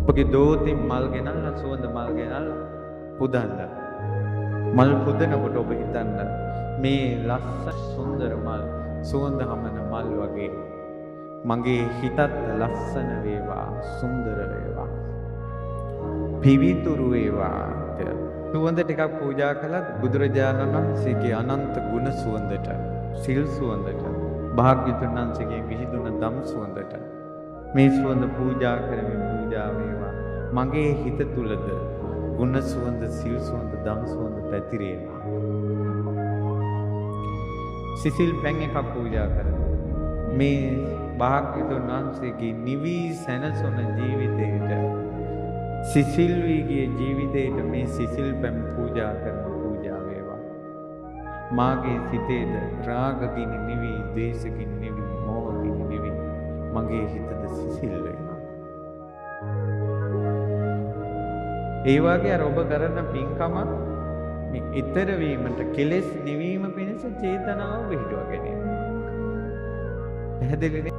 ඔබගේ දෝතේ මල් ගෙනල්ලා සුවඳ මල් ගෙනල්ලා පුදන්න. මල් පුදනකොට ඔබ හිතන්න මේ ලස්සන සුන්දර මල් සුවඳ හමන මල් වගේ මගේ හිතත් ලස්සන වේවා සුන්දර වේවා පිවිතුරු වේවා. සුවඳ ටිකක් පූජා කළත් බුදුරජාණන් වහන්සේගේ අනන්ත ගුණ සුවඳට, සිල් සුවඳට, භාග්‍යවතුන් වහන්සේගේ විහිදුන දම් සුවඳට මේ සුවඳ පූජා කරමින් පූජා වේවා. මගේ හිත තුලද ගුණ සුවඳ, සිල් සුවඳ, දම් සුවඳ පැතිරේවා. සිසිල් පැන් එකක් පූජා කරනවා. මේ භාග්‍යවතුන් වහන්සේගේ නිවි සැනසුන ජීවිතයට, සිසිල් වී ගිය ජීවිතයට මේ සිසිල් පැන් පූජා කරන පූජා වේවා. මාගේ සිතේද රාගගිනි නිවි, ද්වේෂගිනි නිවි, මෝහගිනි නිවි මගේ හිතද සිසිල් වෙනවා. ඒ වගේ අර ඔබ කරන පින්කම මේ ඊතර වීමට, කෙලෙස් නිවීම පිණිස චේතනාව පිහිටුවා ගැනීම. පැහැදිලිද?